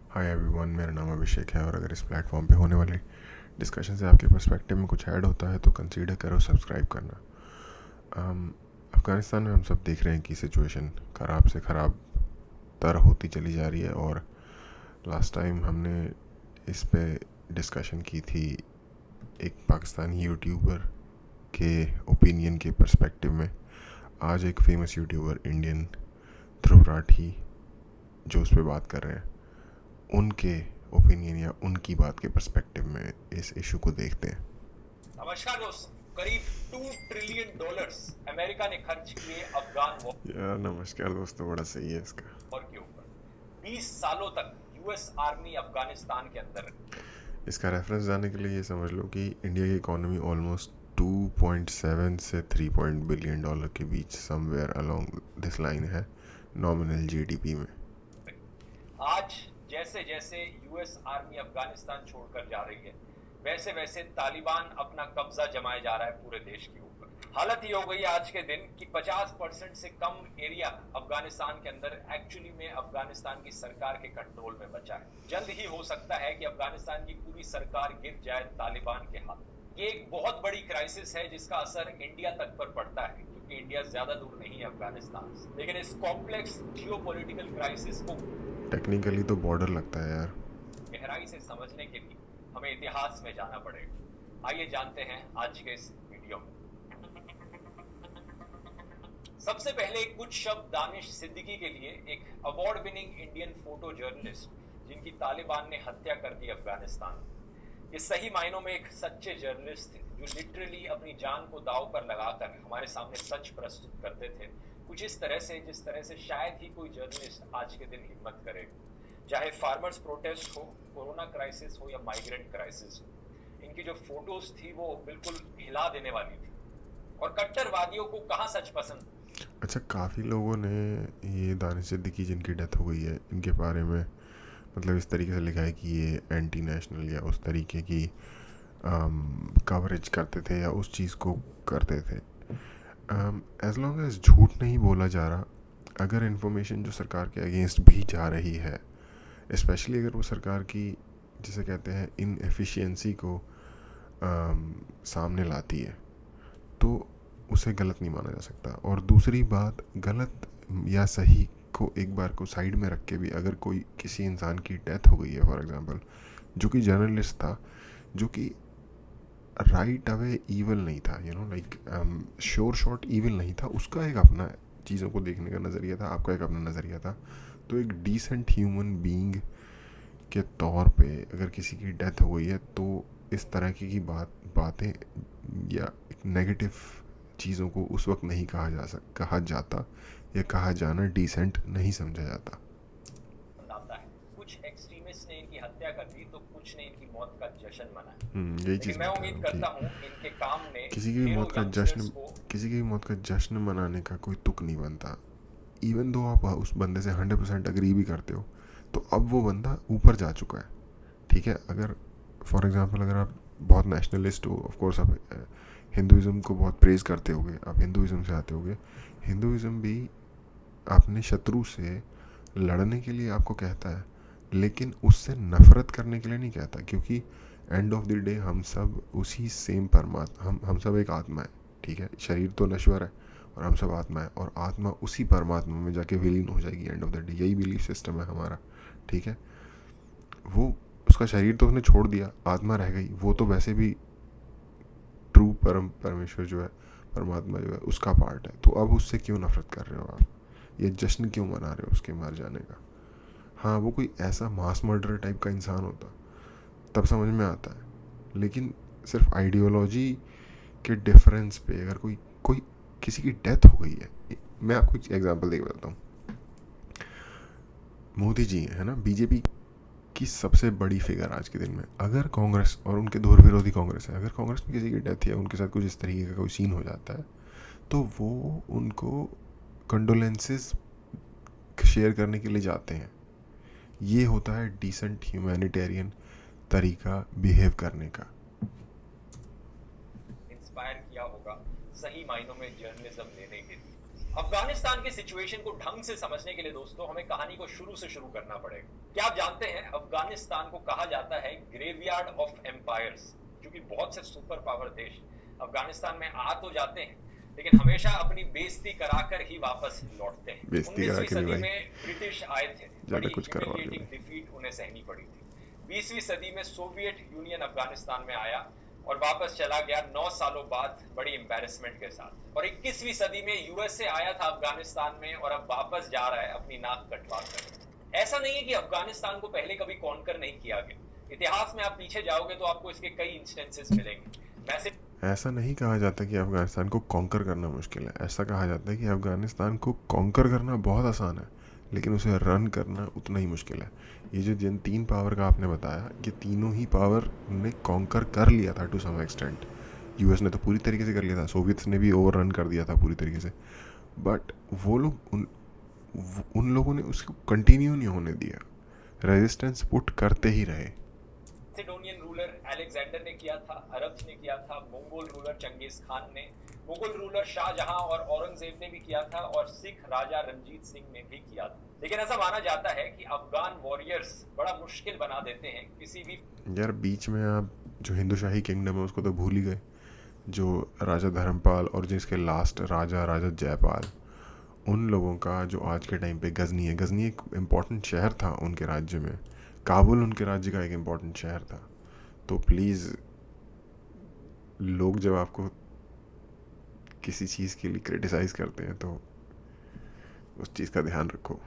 Hi everyone, मेरा नाम अभिषेक है और अगर इस प्लेटफॉर्म पे होने वाली डिस्कशन से आपके पर्सपेक्टिव में कुछ ऐड होता है तो कंसीडर करो सब्सक्राइब करना। अफ़गानिस्तान में हम सब देख रहे हैं कि सिचुएशन ख़राब से ख़राब तर होती चली जा रही है और लास्ट टाइम हमने इस पे डिस्कशन की थी एक पाकिस्तानी यूट्यूबर के ओपिनियन के पर्सपेक्टिव में। आज एक famous YouTuber Indian Dhruv Rathee जो उस पर बात कर रहे हैं, उनके ओपिनियन या उनकी बात के पर्सपेक्टिव में इस इशू को देखते हैं। नमस्कार दोस्तों, करीब $2 ट्रिलियन अमेरिका ने खर्च किए अफगान यार नमस्कार दोस्तों, बड़ा सही है इसका। वॉर के ऊपर 20 सालों तक यूएस आर्मी अफगानिस्तान के अंदर। इसका रेफरेंस जानने के लिए ये समझ लो कि इंडिया की इकोनॉमी ऑलमोस्ट 2.7 से 3 बिलियन डॉलर के बीच समवेयर अलोंग दिस लाइन है नॉमिनल जीडीपी में। आज जैसे जैसे यूएस आर्मी अफगानिस्तान छोड़कर जा रही है, वैसे वैसे तालिबान अपना कब्जा जमाए जा रहा है पूरे देश के ऊपर। हालत ये हो गई आज के दिन कि 50% से कम एरिया अफगानिस्तान के अंदर एक्चुअली में अफगानिस्तान की सरकार के कंट्रोल में बचा है। जल्द ही हो सकता है कि अफगानिस्तान की पूरी सरकार गिर जाए तालिबान के हाथ। ये एक बहुत बड़ी क्राइसिस है जिसका असर इंडिया तक पर पड़ता है, क्योंकि इंडिया ज्यादा दूर नहीं है अफगानिस्तान से। लेकिन इस कॉम्प्लेक्स जियोपॉलिटिकल क्राइसिस को टेक्निकली तो बॉर्डर लगता है यार। गहराई से समझने के लिए हमें इतिहास में जाना पड़ेगा। आइए जानते हैं आज के इस वीडियो में। सबसे पहले कुछ शब्द दानिश सिद्दीकी के लिए, एक award winning Indian photo journalist जिनकी तालिबान ने हत्या कर दी अफगानिस्तान। ये सही मायनों में एक सच्चे जर्नलिस्ट थे जो लिटरली अपनी जान को दांव पर लगाकर हमारे सामने सच प्रस्तुत करते थे, कुछ इस तरह से जिस तरह से शायद ही कोई जर्नलिस्ट आज के दिन हिम्मत करेगा। चाहे फार्मर्स प्रोटेस्ट हो, कोरोना क्राइसिस हो या माइग्रेंट क्राइसिस हो, इनकी जो फोटोज थी वो बिल्कुल हिला देने वाली थी। और कट्टरवादियों को कहाँ सच पसंद। अच्छा, काफ़ी लोगों ने ये दानिश सिद्दीकी जिनकी डेथ हो गई है इनके बारे में मतलब इस तरीके से लिखा है कि ये एंटी नेशनल या उस तरीके की कवरेज करते थे या उस चीज़ को करते थे। एज लॉन्ग एज झूठ नहीं बोला जा रहा, अगर इन्फॉर्मेशन जो सरकार के अगेंस्ट भी जा रही है, स्पेशली अगर वो सरकार की जिसे कहते हैं इनएफिशिएंसी को सामने लाती है, तो उसे गलत नहीं माना जा सकता। और दूसरी बात, गलत या सही को एक बार को साइड में रख के भी अगर कोई किसी इंसान की डेथ हो गई है, फॉर एग्जांपल जो कि जर्नलिस्ट था, जो कि राइट अवे ईविल नहीं था, लाइक श्योर शॉट ईविल नहीं था, उसका एक अपना चीज़ों को देखने का नज़रिया था, आपका एक अपना नज़रिया था। तो एक डिसेंट ह्यूमन बीइंग के तौर पे अगर किसी की डेथ हो गई है तो इस तरह की बातें या नेगेटिव चीज़ों को उस वक्त नहीं कहा जाता या कहा जाना डिसेंट नहीं समझा जाता। कुछ एक्सट्रीमिस्ट ने इनकी हत्या कर दी तो कुछ ने इनकी मौत का जश्न मनाया। यही चीज़ मैं उम्मीद करता हूँ इनके काम ने किसी की भी मौत का जश्न मनाने का कोई तुक नहीं बनता। इवन दो आप उस बंदे से 100% अग्री भी करते हो, तो अब वो बंदा ऊपर जा चुका है, ठीक है। अगर फॉर एग्जांपल अगर आप बहुत नेशनलिस्ट हो, ऑफ कोर्स आप हिंदुज़म को बहुत प्रेज़ करते होगे, आप हिंदुज़म से आते होगे। हिंदुज़म भी अपने शत्रु से लड़ने के लिए आपको कहता है, लेकिन उससे नफ़रत करने के लिए नहीं कहता, क्योंकि एंड ऑफ द डे हम सब उसी सेम परमात्मा, हम सब एक आत्मा है, ठीक है। शरीर तो नश्वर है और हम सब आत्मा है, और आत्मा उसी परमात्मा में जाके विलीन हो जाएगी एंड ऑफ द डे। यही बिलीफ सिस्टम है हमारा, ठीक है। वो उसका शरीर तो उसने छोड़ दिया, आत्मा रह गई, वो तो वैसे भी ट्रू परमेश्वर जो है, परमात्मा जो है, उसका पार्ट है। तो अब उससे क्यों नफरत कर रहे हो आप, ये जश्न क्यों मना रहे हो उसके मर जाने का। हाँ, वो कोई ऐसा मास मर्डर टाइप का इंसान होता तब समझ में आता है, लेकिन सिर्फ आइडियोलॉजी के डिफरेंस पे अगर कोई किसी की डेथ हो गई है। मैं आपको एक एग्जांपल दे बताता हूँ। मोदी जी है ना, बीजेपी की सबसे बड़ी फिगर आज के दिन में। अगर कांग्रेस और उनके धुर विरोधी कांग्रेस है, अगर कांग्रेस में किसी की डेथ या उनके साथ कुछ इस तरीके का कोई सीन हो जाता है, तो वो उनको कंडोलेंसेस शेयर करने के लिए जाते हैं। ये होता है डिसेंट ह्यूमैनिटेरियन तरीका बिहेव करने का। इंस्पायर किया होगा सही मायनों में जर्नलिज्म लेने के लिए। अफगानिस्तान की सिचुएशन को ढंग से समझने के लिए दोस्तों हमें कहानी को शुरू से शुरू करना पड़ेगा। क्या आप जानते हैं अफगानिस्तान को कहा जाता है ग्रेवयार्ड ऑफ एम्पायर्स, क्योंकि बहुत से सुपर पावर देश अफगानिस्तान में आ तो जाते हैं लेकिन हमेशा अपनी बेइज्जती कराकर ही वापस लौटते हैं। बेइज्जती करा 19वीं के नहीं सदी भाई, में ब्रिटिश आए थे, ज्यादा बड़ी कुछ करवा के ह्यूमिलिएटिंग डिफीट उन्हें सहनी पड़ी थी। 20वीं सदी में सोवियत यूनियन अफगानिस्तान में आया और वापस चला गया 9 सालों बाद बड़ी एम्बैरेसमेंट के साथ। और 21वीं सदी में यूएसए आया था अफगानिस्तान में और अब वापस जा रहा है अपनी नाक कटवा कर। ऐसा नहीं है कि अफगानिस्तान को पहले कभी कॉन्कर नहीं किया गया, इतिहास में आप पीछे जाओगे तो आपको इसके कई इंस्टेंसेस मिलेंगे। ऐसा नहीं कहा जाता कि अफ़गानिस्तान को कॉन्कर करना मुश्किल है, ऐसा कहा जाता है कि अफ़गानिस्तान को कॉन्कर करना बहुत आसान है लेकिन उसे रन करना उतना ही मुश्किल है। ये जो जिन 3 पावर का आपने बताया, ये तीनों ही पावर ने कॉन्कर कर लिया था टू सम एक्सटेंट। यूएस ने तो पूरी तरीके से कर लिया था, सोवियत्स ने भी ओवर रन कर दिया था पूरी तरीके से, बट वो लोग उन लोगों ने उसको कंटिन्यू नहीं होने दिया, रेजिस्टेंस पुट करते ही रहे। मैसेडोनियन रूलर अलेक्जेंडर ने किया था, अरब्स ने किया था, मंगोल रूलर चंगेज खान ने, मुगल रूलर शाहजहां और औरंगजेब ने भी किया था और सिख राजा रंजीत सिंह ने भी किया था। लेकिन ऐसा माना जाता है कि अफगान वॉरियर्स बड़ा मुश्किल बना देते हैं किसी भी। यार बीच में आप जो हिंदू शाही किंगडम है उसको तो भूल ही गए, जो राजा धर्मपाल और जिसके लास्ट राजा जयपाल, उन लोगों का जो आज के टाइम पे गजनी एक इम्पॉर्टेंट शहर था उनके राज्य में, काबुल उनके राज्य का एक इम्पॉर्टेंट शहर था। तो प्लीज़ लोग जब आपको किसी चीज़ के लिए क्रिटिसाइज करते हैं तो उस चीज़ का ध्यान रखो।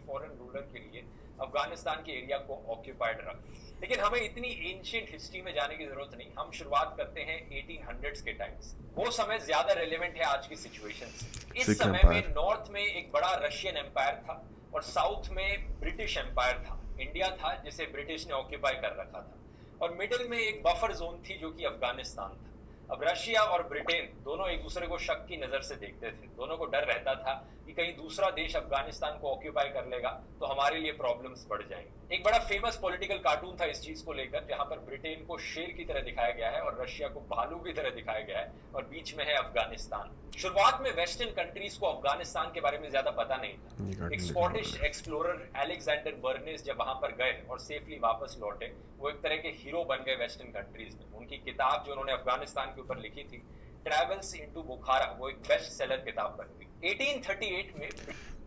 फॉरेन रूलर के लिए अफगानिस्तान के एरिया को ऑक्यूपाइड रख, लेकिन हमें इतनी एंशिएंट हिस्ट्री में जाने की जरूरत नहीं। हम शुरुआत करते हैं 1800s के टाइम से। वो समय ज्यादा रेलेवेंट है आज की सिचुएशन से। इस समय में नॉर्थ में एक बड़ा रशियन एम्पायर था और साउथ में ब्रिटिश एम्पायर था। इंडिया था जिसे ब्रिटिश ने ऑक्यूपाई कर रखा था और मिडिल में एक बफर जोन थी जो कि अफगानिस्तान था। अब रशिया और ब्रिटेन दोनों एक दूसरे को शक की नजर से देखते थे। दोनों को डर रहता था कि कहीं दूसरा देश अफगानिस्तान को ऑक्यूपाई कर लेगा तो हमारे लिए प्रॉब्लम्स बढ़ जाएंगे। एक बड़ा फेमस पॉलिटिकल कार्टून था इस चीज को लेकर, जहां पर ब्रिटेन को शेर की तरह दिखाया गया है और रशिया को भालू की तरह दिखाया गया है और बीच में है अफगानिस्तान। शुरुआत में वेस्टर्न कंट्रीज को अफगानिस्तान के बारे में ज्यादा पता नहीं था। एक स्कॉटिश एक्सप्लोरर अलेक्जेंडर बर्नेस जब वहां पर गए और सेफली वापस लौटे, वो एक तरह के हीरो बन गए वेस्टर्न कंट्रीज में। उनकी किताब जो उन्होंने अफगानिस्तान के ऊपर लिखी थी, ट्रैवल्स इनटू बुखारा, वो एक बेस्ट सेलर किताब बन गई। 1838 में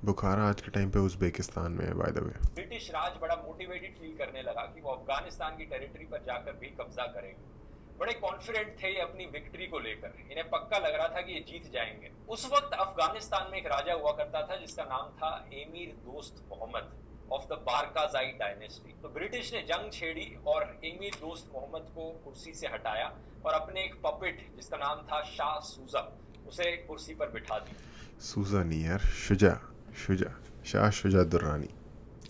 बुखारा आज के टाइम पे उज़्बेकिस्तान में है बाय द वे। ब्रिटिश राज बड़ा मोटिवेटेड फील करने लगा कि वो अफगानिस्तान की टेरिटरी पर जाकर भी कब्जा करेंगे। बड़े कॉन्फिडेंट थे ये अपनी विक्ट्री को लेकर, इन्हें पक्का लग रहा था कि ये जीत जाएंगे। उस वक्त अफगानिस्तान में एक राजा हुआ करता था जिसका नाम था एमीर दोस्त मोहम्मद ऑफ द बारकाज़ाई डायनेस्टी। तो ब्रिटिश ने जंग छेड़ी और एमीर दोस्त मोहम्मद को कुर्सी से हटाया और अपने एक पपेट जिसका नाम था शाह सूजा, उसे कुर्सी पर बिठा दी। सूजा नहीं यार, शुजा, शाह शुजा दुर्रानी।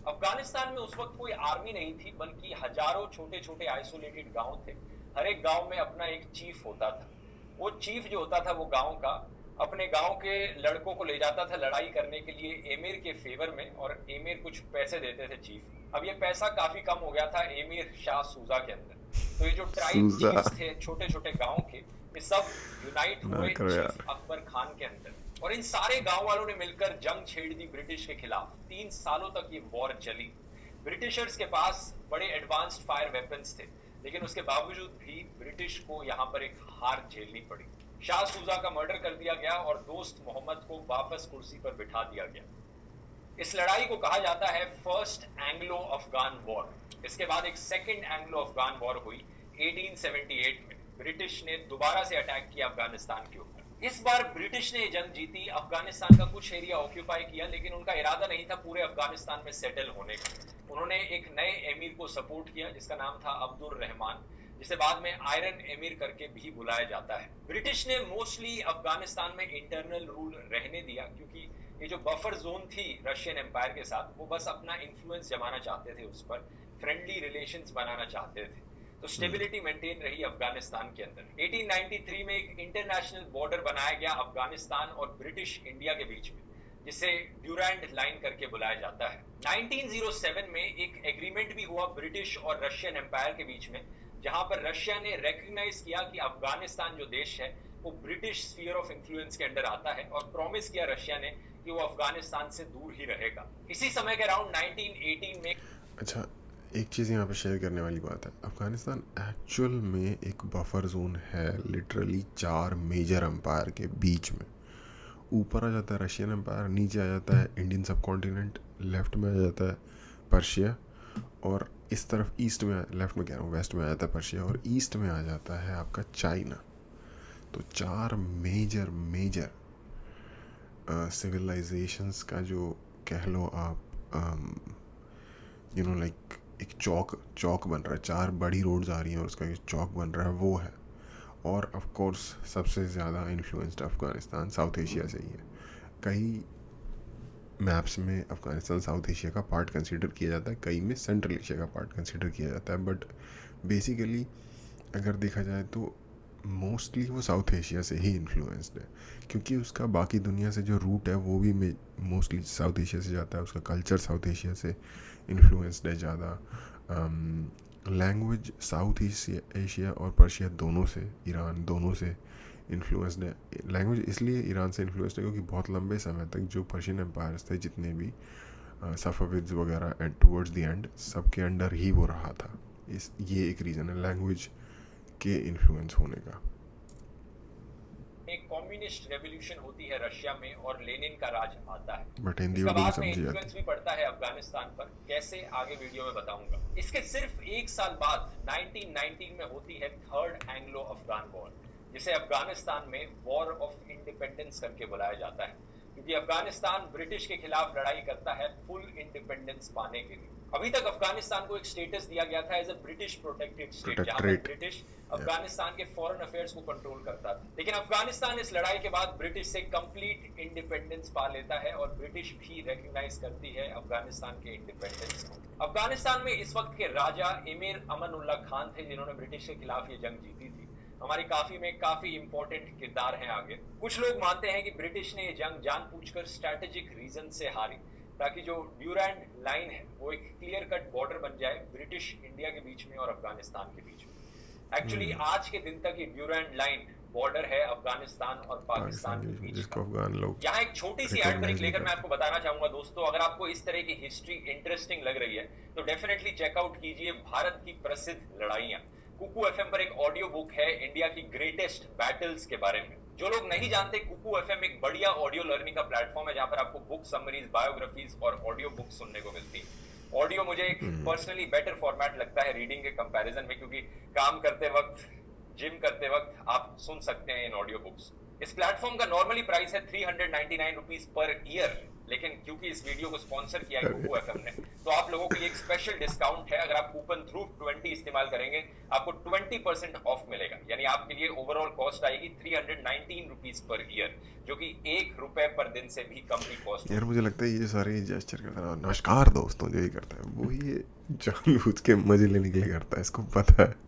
अफगानिस्तान में उस वक्त कोई आर्मी नहीं थी, बल्कि हजारों छोटे छोटे आइसोलेटेड गांव थे। हर एक गांव में अपना एक चीफ होता था। वो चीफ जो होता था वो गांव का अपने गांव के लड़कों को ले जाता था लड़ाई करने के लिए एमिर के फेवर में, और एमिर कुछ पैसे देते थे चीफ। अब ये पैसा काफी कम हो गया था एमिर शाह सूजा के अंदर। तो ये जो ट्राइब चीफ्स थे छोटे छोटे गांव के, ये सब यूनाइट हुए चीफ अकबर खान के अंदर, और इन सारे गांव वालों ने मिलकर जंग छेड़ दी ब्रिटिश के खिलाफ। 3 सालों तक ये वॉर चली। ब्रिटिशर्स के पास बड़े एडवांस्ड फायर वेपन्स थे, लेकिन उसके बावजूद भी ब्रिटिश को यहाँ पर एक हार झेलनी पड़ी। शाह सूजा का मर्डर कर दिया गया और दोस्त मोहम्मद को वापस कुर्सी पर बिठा दिया गया। इस लड़ाई को कहा जाता है फर्स्ट एंग्लो अफगान वॉर। इसके बाद एक सेकंड एंग्लो अफगान वॉर हुई 1878 में। ब्रिटिश ने दोबारा से अटैक किया अफगानिस्तान के ऊपर। इस बार ब्रिटिश ने जंग जीती, अफगानिस्तान का कुछ एरिया ऑक्यूपाई किया, लेकिन उनका इरादा नहीं था पूरे अफगानिस्तान में सेटल होने का। उन्होंने एक नए एमीर को सपोर्ट किया जिसका नाम था अब्दुल रहमान, जिसे बाद में आयरन एमीर करके भी बुलाया जाता है। ब्रिटिश ने मोस्टली अफगानिस्तान में इंटरनल रूल रहने दिया, क्योंकि ये जो बफर जोन थी रशियन एम्पायर के साथ, वो बस अपना इन्फ्लुएंस जमाना चाहते थे, उस पर फ्रेंडली रिलेशंस बनाना चाहते थे। तो स्टेबिलिटी मेंटेन रही अफगानिस्तान के अंदर। 1893 में एक इंटरनेशनल बॉर्डर बनाया गया अफगानिस्तान और ब्रिटिश इंडिया के बीच में, जिसे ड्यूरैंड लाइन करके बुलाया जाता है। 1907 में एक एग्रीमेंट भी हुआ ब्रिटिश और रशियन एम्पायर के बीच में, जहां पर रशिया ने रेकग्नाइज किया कि अफगानिस्तान जो देश है वो ब्रिटिश स्फीयर ऑफ इन्फ्लुएंस के अंडर आता है, और प्रॉमिस किया रशिया ने कि वो अफगानिस्तान से दूर ही रहेगा। इसी समय के अराउंड 1918 में अच्छा, एक चीज़ यहाँ पे शेयर करने वाली बात है, अफ़गानिस्तान एक्चुअल में एक बफर जोन है, लिटरली 4 मेजर एम्पायर के बीच में। ऊपर आ जाता है रशियन एम्पायर, नीचे आ जाता है इंडियन सब कॉन्टिनेंट, लेफ्ट में आ जाता है पर्शिया, और इस तरफ ईस्ट में, लेफ्ट में कह रहा हूँ, वेस्ट में आ जाता है पर्शिया, और ईस्ट में आ जाता है आपका चाइना। तो 4 मेजर मेजर सिविलाइजेशंस का जो कह लो आप, यू नो लाइक एक चौक बन रहा है, 4 बड़ी रोड्स आ रही हैं और उसका एक चौक बन रहा है, वो है। और ऑफ कोर्स सबसे ज़्यादा इन्फ्लुएंस्ड अफ़गानिस्तान साउथ एशिया से ही है। कई मैप्स में अफ़गानिस्तान साउथ एशिया का पार्ट कंसीडर किया जाता है, कई में सेंट्रल एशिया का पार्ट कंसीडर किया जाता है, बट बेसिकली अगर देखा जाए तो मोस्टली वो साउथ एशिया से ही इन्फ्लुएंस्ड है, क्योंकि उसका बाकी दुनिया से जो रूट है वो भी मोस्टली साउथ एशिया से जाता है, उसका कल्चर साउथ एशिया से इन्फ्लुएंस्ड है ज़्यादा। लैंग्वेज साउथ एशिया और पर्शिया दोनों से, ईरान दोनों से इन्फ्लुएंस्ड है। लैंग्वेज इसलिए ईरान से इन्फ्लुएंस्ड है क्योंकि बहुत लंबे समय तक जो पर्शियन एम्पायर्स थे, जितने भी सफ़ाविद्स वगैरह, एंड टुवर्ड्स द एंड सबके अंडर ही वो रहा था। ये एक रीज़न है लैंग्वेज के इन्फ्लुएंस होने का। एक कम्युनिस्ट रेवोल्यूशन होती है रशिया में और लेनिन का राज आता है, बट हिंदी इसका उर्दू में बाद में समझी इन्फ्लुएंस जाती। भी पड़ता है अफगानिस्तान पर, कैसे आगे वीडियो में बताऊंगा। इसके सिर्फ एक साल बाद 1919 में होती है थर्ड एंग्लो अफगान वॉर, जिसे अफगानिस्तान में वॉर ऑफ इंडिपेंडेंस करके बुलाया जाता है, क्योंकि अफगानिस्तान ब्रिटिश के खिलाफ लड़ाई करता है फुल इंडिपेंडेंस पाने के लिए। अभी तक अफगानिस्तान को एक स्टेटस दिया गया था as a British protected state, जहां पर ब्रिटिश अफगानिस्तान के फॉरेन अफेयर्स को कंट्रोल करता था। लेकिन अफगानिस्तान इस लड़ाई के बाद ब्रिटिश से कंप्लीट इंडिपेंडेंस पा लेता है और ब्रिटिश भी रिकॉग्नाइज करती है अफगानिस्तान के इंडिपेंडेंस को। अफगानिस्तान में इस वक्त के राजा एमिर अमन उल्ला खान थे, जिन्होंने ब्रिटिश के खिलाफ ये जंग जीती थी। हमारी काफी इंपॉर्टेंट किरदार हैं आगे। कुछ लोग मानते हैं कि ब्रिटिश ने ये जंग जानबूझकर स्ट्रैटेजिक रीजन से हारी, ताकि जो ड्यूरैंड लाइन है वो एक क्लियर कट बॉर्डर बन जाए ब्रिटिश इंडिया के बीच में और अफगानिस्तान के बीच में। एक्चुअली आज के दिन तक ये ड्यूरैंड लाइन बॉर्डर है अफगानिस्तान और पाकिस्तान के बीच जिसको का। अफगान लोग यहाँ एक छोटी सी एड ब्रेक लेकर मैं आपको बताना चाहूंगा दोस्तों, अगर आपको इस तरह की हिस्ट्री इंटरेस्टिंग लग रही है तो डेफिनेटली चेकआउट कीजिए भारत की प्रसिद्ध लड़ाइयाँ। कुकू एफएम पर एक ऑडियो बुक है इंडिया की ग्रेटेस्ट बैटल्स के बारे में। जो लोग नहीं जानते, कुकू एफएम एक बढ़िया ऑडियो लर्निंग का प्लेटफॉर्म है जहां पर आपको बुक समरीज, बायोग्राफीज और ऑडियो बुक सुनने को मिलती है। ऑडियो मुझे एक पर्सनली बेटर फॉर्मेट लगता है रीडिंग के कंपैरिजन में, क्योंकि काम करते वक्त, जिम करते वक्त आप सुन सकते हैं इन ऑडियो बुक्स। इस प्लेटफॉर्म का नॉर्मली प्राइस है 399 रुपीज पर ईयर, लेकिन क्योंकि इस वीडियो को स्पॉन्सर किया है कुकू एफएम ने, तो आप लोगों के लिए एक स्पेशल डिस्काउंट है। अगर आप कूपन थ्रू 20 इस्तेमाल करेंगे आपको 20% ऑफ मिलेगा, यानी आपके लिए ओवरऑल कॉस्ट आएगी 319 रुपीज पर ईयर, जो कि ₹1 पर दिन से भी कम की कॉस्ट। यार मुझे लगता है ये सारे जेस्चर करता है, नमस्कार दोस्तों, जो ये करता है वो ये जानबूझ के मजे लेने के लिए करता है, इसको पता है।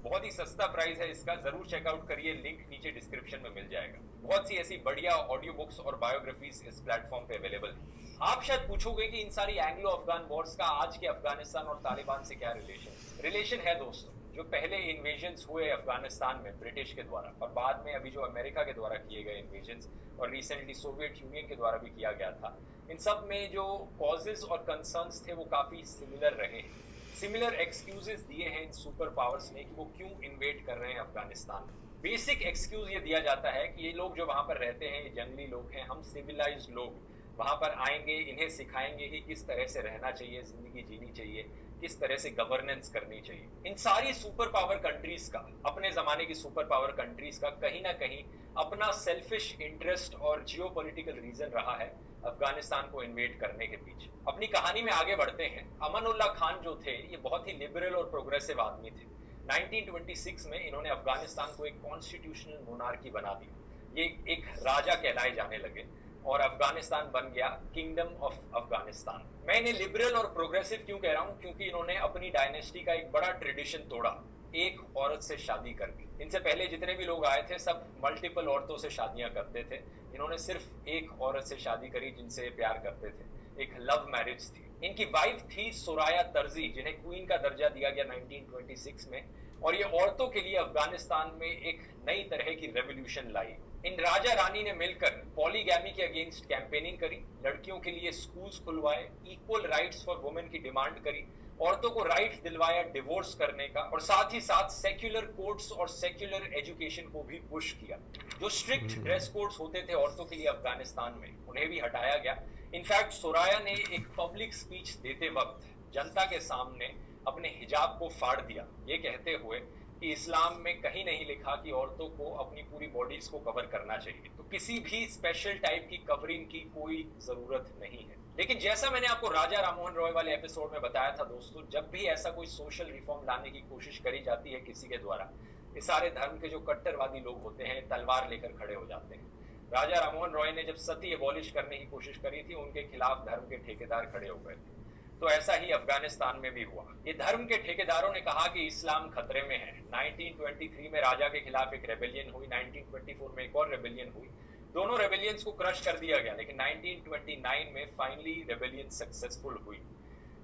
बहुत ही सस्ता प्राइस है इसका, जरूर चेकआउट करिए, लिंक नीचे डिस्क्रिप्शन में मिल जाएगा। बहुत सी ऐसी बढ़िया ऑडियो बुक्स और बायोग्राफीज इस प्लेटफॉर्म पे अवेलेबल है। आप शायद पूछोगे कि इन सारी एंग्लो अफगान वॉर्स का आज के अफगानिस्तान और तालिबान से क्या रिलेशन है दोस्तों। जो पहले इन्वेजन्स हुए अफगानिस्तान में ब्रिटिश के द्वारा, और बाद में अभी जो अमेरिका के द्वारा किए गए इन्वेजन्स, और रिसेंटली सोवियत यूनियन के द्वारा भी किया गया था, इन सब में जो कॉजेज और कंसर्न्स थे वो काफी सिमिलर रहे हैं। सिमिलर एक्सक्यूजेस दिए हैं इन सुपर पावर्स ने कि वो क्यों इन्वेड कर रहे हैं अफगानिस्तान। बेसिक एक्सक्यूज ये दिया जाता है कि ये लोग जो वहां पर रहते हैं, ये जंगली लोग हैं, हम सिविलाइज्ड लोग वहां पर आएंगे, इन्हें सिखाएंगे कि किस तरह से रहना चाहिए, जिंदगी जीनी चाहिए, किस तरह से गवर्नेंस करनी चाहिए। इन सारी सुपर पावर कंट्रीज का, अपने जमाने की सुपर पावर कंट्रीज का कहीं ना कहीं अपना सेल्फिश इंटरेस्ट और जियोपॉलिटिकल रीजन रहा है अफगानिस्तान को इन्वेड करने के पीछे। अपनी कहानी में आगे बढ़ते हैं। अमन उल्ला खान जो थे, ये बहुत ही लिबरल और प्रोग्रेसिव आदमी थे। 1926 में इन्होंने अफगानिस्तान को एक कॉन्स्टिट्यूशनल मोनार्की बना दिया। ये एक राजा कहलाए जाने लगे और अफगानिस्तान बन गया किंगडम ऑफ अफगानिस्तान। मैं इन्हें लिबरल और प्रोग्रेसिव क्यों कह रहा हूँ, क्योंकि इन्होंने अपनी डायनेस्टी का एक बड़ा ट्रेडिशन तोड़ा, एक औरत से शादी करके। इनसे पहले जितने भी लोग आए थे सब मल्टीपल औरतों से शादियां करते थे, इन्होंने सिर्फ एक औरत से शादी करी जिनसे प्यार करते थे, एक लव मैरिज थी। इनकी वाइफ थी सुराया तर्जी, जिन्हें क्वीन का दर्जा दिया गया 1926 में, और ये औरतों के लिए अफगानिस्तान में एक नई तरह की रेवोल्यूशन लाई। इन राजा रानी ने मिलकर पॉलीगैमी के अगेंस्ट कैंपेनिंग करी, लड़कियों के लिए स्कूल्स खुलवाए, इक्वल राइट्स फॉर वुमेन की डिमांड करी, औरतों को राइट दिलवाया डिवोर्स करने का, और साथ ही साथ सेक्युलर कोड्स और सेक्युलर एजुकेशन को भी पुश किया। जो स्ट्रिक्ट ड्रेस कोड्स होते थे औरतों के लिए अफगानिस्तान में, उन्हें भी हटाया गया। इनफैक्ट सोराया ने एक पब्लिक स्पीच देते वक्त जनता के सामने अपने हिजाब को फाड़ दिया, ये कहते हुए कि इस्लाम में कहीं नहीं लिखा कि औरतों को अपनी पूरी बॉडीज को कवर करना चाहिए, तो किसी भी स्पेशल टाइप की कवरिंग की कोई जरूरत नहीं है। लेकिन जैसा मैंने आपको राजा राममोहन रॉय वाले एपिसोड में बताया था दोस्तों, जब भी ऐसा कोई सोशल रिफॉर्म लाने की कोशिश करी जाती है किसी के द्वारा, ये सारे धर्म के जो कट्टरवादी लोग होते हैं तलवार लेकर खड़े हो जाते हैं। राजा राममोहन रॉय ने जब सती एबॉलिश करने की कोशिश करी थी, उनके खिलाफ धर्म के ठेकेदार खड़े हो गए थे। तो ऐसा ही अफगानिस्तान में भी हुआ। ये धर्म के ठेकेदारों ने कहा कि इस्लाम खतरे में है। 1923 में राजा के खिलाफ एक रेबेलियन हुई, 1924 में एक और रेबेलियन हुई। दोनों रेबेलियंस को क्रश कर दिया गया, लेकिन 1929 में फाइनली रेबेलियन सक्सेसफुल हुई।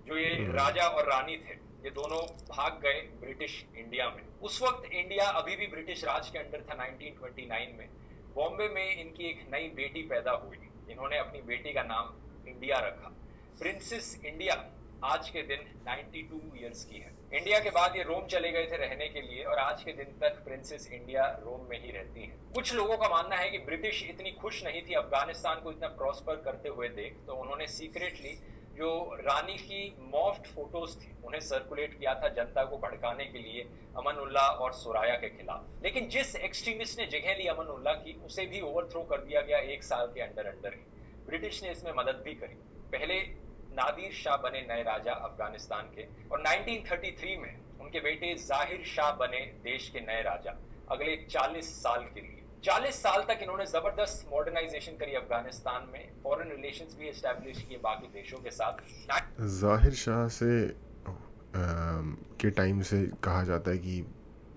जो ये राजा और रानी थे, ये दोनों भाग गए ब्रिटिश इंडिया में। उस वक्त इंडिया अभी भी ब्रिटिश राज के अंडर था। 1929 में बॉम्बे में इनकी एक नई बेटी पैदा हुई। इन्होंने अपनी बेटी का नाम इंडिया रखा। प्रिंसेस इंडिया आज के दिन 92 इयर्स की है। इंडिया के बाद ये रोम चले गए थे रहने के लिए, और आज के दिन तक प्रिंसेस इंडिया रोम में ही रहती हैं। कुछ लोगों का मानना है कि ब्रिटिश इतनी खुश नहीं थी अफगानिस्तान को इतना प्रॉस्पर करते हुए देख, तो उन्होंने सीक्रेटली जो रानी की मॉफ्ड फोटोज थी उन्हें सर्कुलेट किया था जनता को भड़काने के लिए अमन उल्लाह और सोराया के खिलाफ। लेकिन जिस एक्सट्रीमिस्ट ने जगह ली अमन उल्लाह की, उसे भी ओवरथ्रो कर दिया गया 1 साल के अंदर ही। ब्रिटिश ने इसमें मदद भी करी। पहले नादिर शाह बने नए राजा अफगानिस्तान के, और 1933 में उनके बेटे जाहिर शाह बने देश के नए राजा। अगले 40 साल के लिए 40 साल तक इन्होंने जबरदस्त मॉडर्नाइजेशन करी अफगानिस्तान में, फॉरेन रिलेशंस भी एस्टैब्लिश किए बाकी देशों के साथ। जाहिर शाह से के टाइम से कहा जाता है कि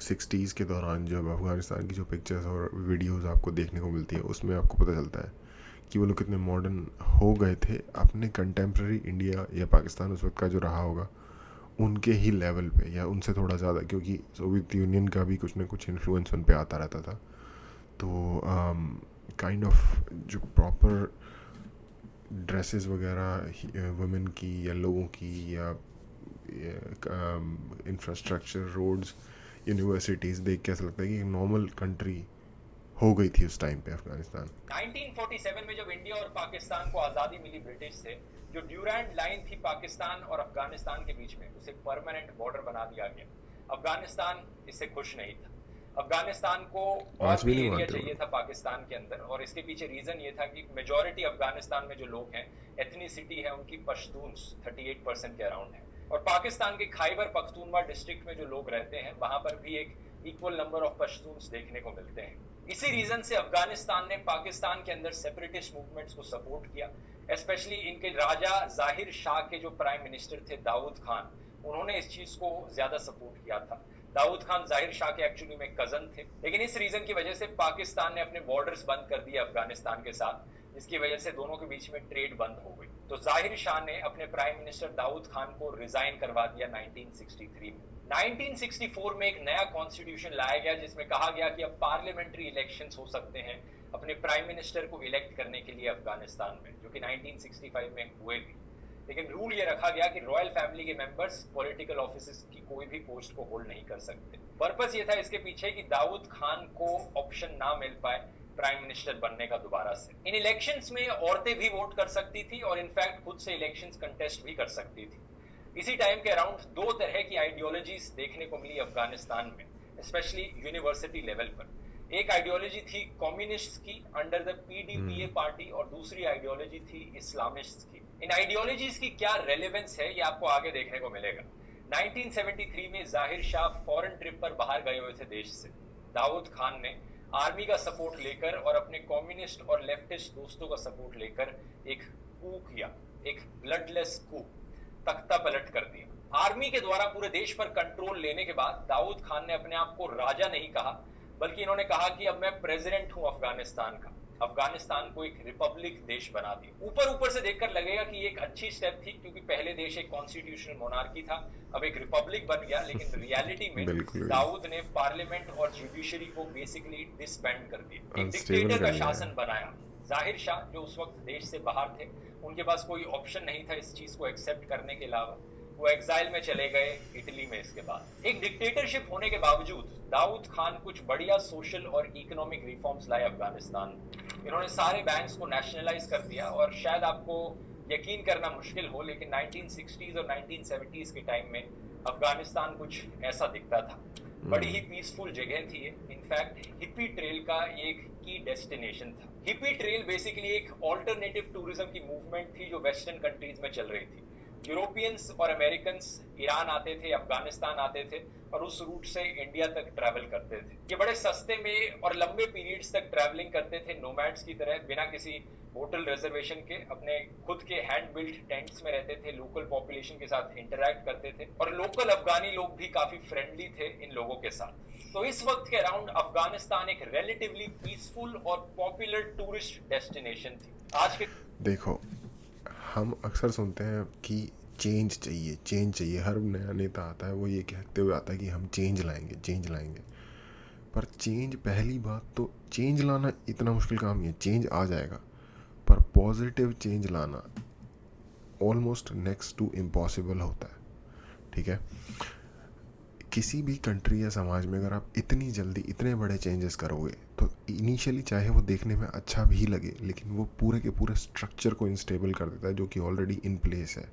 60s के दौरान जब अफ़गानिस्तान की जो पिक्चर्स और वीडियोस आपको देखने को मिलती है, उसमें आपको पता चलता है कि वो लोग कितने मॉडर्न हो गए थे अपने कंटेम्प्रेरी इंडिया या पाकिस्तान उस वक्त का जो रहा होगा उनके ही लेवल पे, या उनसे थोड़ा ज़्यादा, क्योंकि सोवियत यूनियन का भी कुछ ना कुछ इन्फ्लुएंस उन पे आता रहता था। तो काइंड ऑफ जो प्रॉपर ड्रेसेस वगैरह वुमेन की या लोगों की, या इंफ्रास्ट्रक्चर, रोड्स, यूनिवर्सिटीज़ देख के ऐसा लगता है कि नॉर्मल कंट्री हो गई थी उस टाइम पे अफगानिस्तान। 1947 में जब इंडिया और पाकिस्तान को आज़ादी मिली ब्रिटिश से, जो ड्यूरैंड लाइन थी पाकिस्तान और अफगानिस्तान के बीच में, उसे परमानेंट बॉर्डर बना दिया गया। अफगानिस्तान इससे खुश नहीं था। अफगानिस्तान को और भी एरिया चाहिए था पाकिस्तान के अंदर, और इसके पीछे रीजन ये था कि मेजॉरिटी अफगानिस्तान में जो लोग हैं, एथनिसिटी है उनकी पश्तून्स 38% के अराउंड है, और पाकिस्तान के खैबर पख्तूनवा डिस्ट्रिक्ट में जो लोग रहते हैं वहां पर भी एक इक्वल नंबर ऑफ पश्तून्स देखने को मिलते हैं। इसी रीजन से अफगानिस्तान ने पाकिस्तान के अंदर सेपरेटिस्ट मूवमेंट्स को सपोर्ट किया। स्पेशली इनके राजा जाहिर शाह के जो प्राइम मिनिस्टर थे दाऊद खान, उन्होंने इस चीज को ज्यादा सपोर्ट किया था। दाऊद खान जाहिर शाह के एक्चुअली में कजन थे, लेकिन इस रीजन की वजह से पाकिस्तान ने अपने बॉर्डर्स बंद कर दिए अफगानिस्तान के साथ, जिसकी वजह से दोनों के बीच में ट्रेड बंद हो गई। तो जाहिर शाह ने अपने प्राइम मिनिस्टर दाऊद खान को रिजाइन करवा दिया 1963 में। 1964 में एक नया कॉन्स्टिट्यूशन लाया गया जिसमें कहा गया कि अब पार्लियामेंट्री इलेक्शंस हो सकते हैं अपने प्राइम मिनिस्टर को इलेक्ट करने के लिए अफगानिस्तान में, जो कि 1965 में हुए भी। लेकिन रूल ये रखा गया कि रॉयल फैमिली के मेंबर्स पॉलिटिकल ऑफिसेस की कोई भी पोस्ट को होल्ड नहीं कर सकते। पर्पस ये था इसके पीछे कि दाऊद खान को ऑप्शन ना मिल पाए प्राइम मिनिस्टर बनने का दोबारा से। इन इलेक्शंस में औरतें भी वोट कर सकती थी और इनफैक्ट खुद से इलेक्शंस कंटेस्ट भी कर सकती थी। इसी टाइम के अराउंड 2 तरह की आइडियोलॉजीज देखने को मिली अफगानिस्तान में, स्पेशली यूनिवर्सिटी लेवल पर। एक आइडियोलॉजी थी कम्युनिस्ट्स की अंडर द पीडीपीए पार्टी, और दूसरी आइडियोलॉजी थी इस्लामिस्ट्स की। इन आइडियोलॉजीज की क्या रेलेवेंस है ये आपको आगे देखने को मिलेगा। 1973 में जाहिर शाह फॉरेन ट्रिप पर बाहर गए हुए थे देश से। दाऊद खान ने आर्मी का सपोर्ट लेकर और अपने कम्युनिस्ट और लेफ्टिस्ट दोस्तों का सपोर्ट लेकर एक कू किया, एक ब्लडलेस कू, तख्ता पलट कर दिया। आर्मी के द्वारा पूरे देश पर कंट्रोल लेने के बाद दाऊद खान ने अपने आप को राजा नहीं कहा, बल्कि इन्होंने कहा कि अब मैं प्रेसिडेंट हूं अफगानिस्तान का। अफगानिस्तान को एक रिपब्लिक देश बना दिया। ऊपर ऊपर से देखकर लगेगा कि ये एक अच्छी स्टेप थी, क्योंकि पहले देश एक कॉन्स्टिट्यूशनल मोनार्की था, अब एक रिपब्लिक बन गया, लेकिन रियलिटी में बिल्कुल दाऊद ने पार्लियामेंट और जुडिशरी को बेसिकली डिसबैंड कर दिया, एक अनस्टेबल डिक्टेटर कर का दिया है। शासन बनाया। जाहिर शाह जो उस वक्त देश से बाहर थे, उनके पास कोई ऑप्शन नहीं था इस चीज को एक्सेप्ट करने के अलावा, वो एग्जाइल में चले गए इटली में। इसके बाद एक डिक्टेटरशिप होने के बावजूद दाऊद खान कुछ बढ़िया सोशल और इकोनॉमिक रिफॉर्म्स लाए अफगानिस्तान में। इन्होंने सारे बैंक्स को नेशनलाइज कर दिया, और शायद आपको यकीन करना मुश्किल हो, लेकिन 1960s और 1970s के टाइम में अफगानिस्तान कुछ ऐसा दिखता था। बड़ी ही पीसफुल जगह थी ये। इनफैक्ट हिप्पी ट्रेल का ये एक की डेस्टिनेशन था। हिप्पी ट्रेल बेसिकली एक ऑल्टरनेटिव टूरिज्म की मूवमेंट थी जो वेस्टर्न कंट्रीज में चल रही थी। यूरोपियंस और अमेरिकन ईरान आते थे, अफगानिस्तान आते थे, और उस रूट से इंडिया तक ट्रैवल करते थे। ये बड़े सस्ते में और लंबे पीरियड्स तक ट्रैवलिंग करते थे, नोमैड्स की तरह, बिना किसी होटल रिजर्वेशन के अपने खुद के हैंड बिल्ट टेंट्स में रहते थे, लोकल पॉपुलेशन के साथ इंटरैक्ट करते थे, और लोकल अफगानी लोग भी काफी फ्रेंडली थे इन लोगों के साथ। तो इस वक्त के अराउंड अफगानिस्तान एक रिलेटिवली पीसफुल और पॉपुलर टूरिस्ट डेस्टिनेशन थी। आज के देखो, हम अक्सर सुनते हैं कि चेंज चाहिए। हर नया नेता आता है वो ये कहते हुए आता है कि हम चेंज लाएंगे। पर चेंज, पहली बात तो चेंज लाना इतना मुश्किल काम नहीं है, चेंज आ जाएगा, पर पॉजिटिव चेंज लाना ऑलमोस्ट नेक्स्ट टू इम्पॉसिबल होता है। ठीक है, किसी भी कंट्री या समाज में अगर आप इतनी जल्दी इतने बड़े चेंजेस करोगे तो इनिशियली चाहे वो देखने में अच्छा भी लगे, लेकिन वो पूरे के पूरे स्ट्रक्चर को इनस्टेबल कर देता है जो कि ऑलरेडी इन प्लेस है।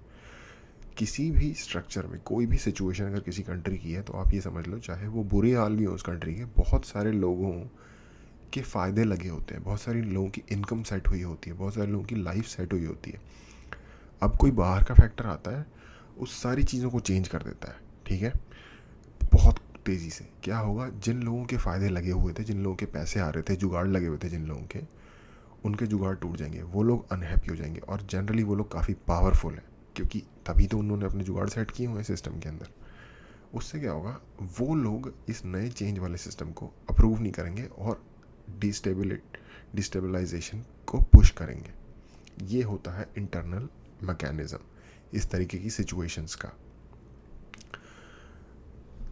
किसी भी स्ट्रक्चर में कोई भी सिचुएशन अगर किसी कंट्री की है तो आप ये समझ लो, चाहे वो बुरे हाल भी हो उस कंट्री के, बहुत सारे लोगों के फ़ायदे लगे होते हैं, बहुत सारे लोगों की इनकम सेट हुई होती है, बहुत सारे लोगों की लाइफ सेट हुई होती है। अब कोई बाहर का फैक्टर आता है, उस सारी चीज़ों को चेंज कर देता है। ठीक है, बहुत तेज़ी से। क्या होगा, जिन लोगों के फ़ायदे लगे हुए थे, जिन लोगों के पैसे आ रहे थे, जुगाड़ लगे हुए थे जिन लोगों के, उनके जुगाड़ टूट जाएंगे, वो लोग अनहैप्पी हो जाएंगे। और जनरली वो लोग काफ़ी पावरफुल हैं, क्योंकि तभी तो उन्होंने अपने जुगाड़ सेट किए हुए हैं सिस्टम के अंदर। उससे क्या होगा, वो लोग इस नए चेंज वाले सिस्टम को अप्रूव नहीं करेंगे और डिस्टेबलाइजेशन को पुश करेंगे। ये होता है इंटरनल मैकेनिज्म इस तरीके की सिचुएशंस का।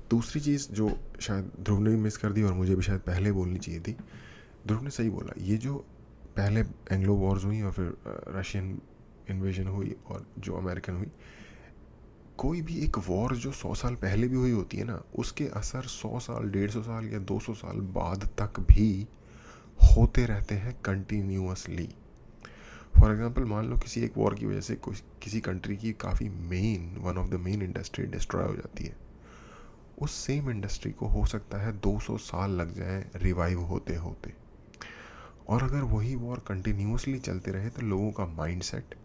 दूसरी चीज़ जो शायद ध्रुव ने भी मिस कर दी और मुझे भी शायद पहले बोलनी चाहिए थी, ध्रुव ने सही बोला, ये जो पहले एंग्लो वॉर्स हुई और फिर रशियन इन्वेजन हुई और जो अमेरिकन हुई, कोई भी एक वॉर जो 100 साल पहले भी हुई होती है ना, उसके असर 100 साल, 150 साल या 200 साल बाद तक भी होते रहते हैं कंटिन्यूअसली। फॉर एग्जांपल, मान लो किसी एक वॉर की वजह से किसी कंट्री की काफ़ी one of the main industry destroy हो जाती है। उस सेम इंडस्ट्री को हो सकता है 200 साल लग जाए रिवाइव होते होते। और अगर वही वॉर कंटिन्यूअसली चलते रहे तो लोगों का माइंडसेट,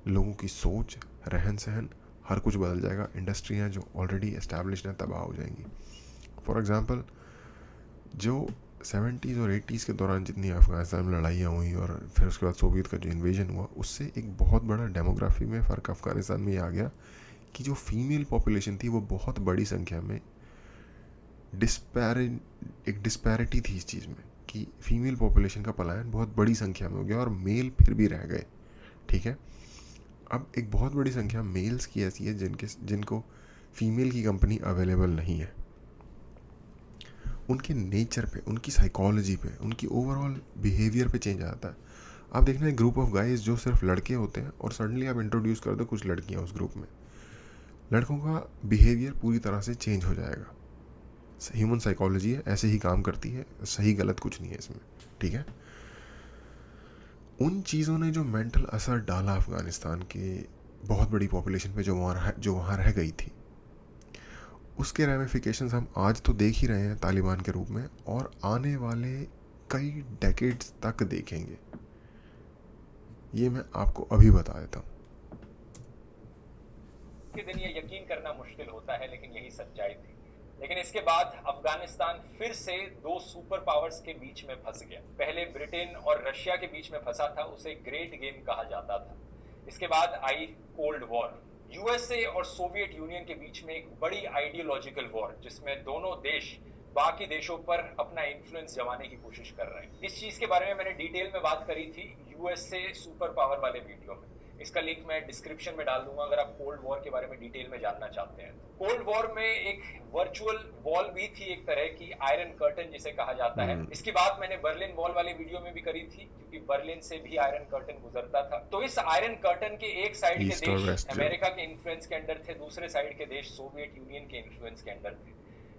लोगों की सोच, रहन सहन, हर कुछ बदल जाएगा। इंडस्ट्रियाँ जो ऑलरेडी एस्टैब्लिश्ड हैं तबाह हो जाएंगी। फॉर एग्जांपल, जो 70s और 80s के दौरान जितनी अफ़गानिस्तान में लड़ाइयाँ हुई और फिर उसके बाद सोवियत का जो इन्वेजन हुआ, उससे एक बहुत बड़ा डेमोग्राफी में फ़र्क अफ़गानिस्तान में ये आ गया कि जो फीमेल पॉपुलेशन थी वो बहुत बड़ी संख्या में एक डिस्पैरिटी थी इस चीज़ में कि फीमेल पॉपुलेशन का पलायन बहुत बड़ी संख्या में हो गया और मेल फिर भी रह गए। ठीक है, अब एक बहुत बड़ी संख्या मेल्स की ऐसी है जिनको फीमेल की कंपनी अवेलेबल नहीं है। उनके नेचर पे, उनकी साइकोलॉजी पे, उनकी ओवरऑल बिहेवियर पे चेंज आता है। आप देखना, एक ग्रुप ऑफ गाइज जो सिर्फ लड़के होते हैं और सडनली आप इंट्रोड्यूस कर दो कुछ लड़कियां उस ग्रुप में, लड़कों का बिहेवियर पूरी तरह से चेंज हो जाएगा। ह्यूमन साइकोलॉजी है, ऐसे ही काम करती है, सही गलत कुछ नहीं है इसमें। ठीक है, उन चीज़ों ने जो मेंटल असर डाला अफ़गानिस्तान के बहुत बड़ी पॉपुलेशन पे जो वहाँ रह गई थी, उसके रैमिफिकेशंस हम आज तो देख ही रहे हैं तालिबान के रूप में, और आने वाले कई डेकेड्स तक देखेंगे। ये मैं आपको अभी बता देता हूँ। के दिन ये यकीन करना मुश्किल होता है, लेकिन यही सच्चाई थी। लेकिन इसके बाद अफगानिस्तान फिर से दो सुपर पावर्स के बीच में फंस गया। पहले ब्रिटेन और रशिया के बीच में फंसा था, उसे ग्रेट गेम कहा जाता था। इसके बाद आई कोल्ड वॉर, यूएसए और सोवियत यूनियन के बीच में एक बड़ी आइडियोलॉजिकल वॉर, जिसमें दोनों देश बाकी देशों पर अपना इन्फ्लुएंस जमाने की कोशिश कर रहे हैं। इस चीज के बारे में मैंने डिटेल में बात करी थी यूएस से सुपर पावर वाले वीडियो में। इसका लिंक मैं डिस्क्रिप्शन में डाल दूंगा अगर आप कोल्ड वॉर के बारे में डिटेल में जानना चाहते हैं। कोल्ड वॉर में एक वर्चुअल वॉल भी थी, एक तरह की आयरन कर्टन जिसे कहा जाता है। इसकी बात मैंने बर्लिन वॉल वाले वीडियो में भी करी थी, क्योंकि बर्लिन से भी आयरन कर्टन गुजरता था। तो इस आयरन कर्टन के एक साइड के देश अमेरिका के इन्फ्लुएंस के अंडर थे, दूसरे साइड के देश सोवियत यूनियन के इन्फ्लुएंस के अंडर थे।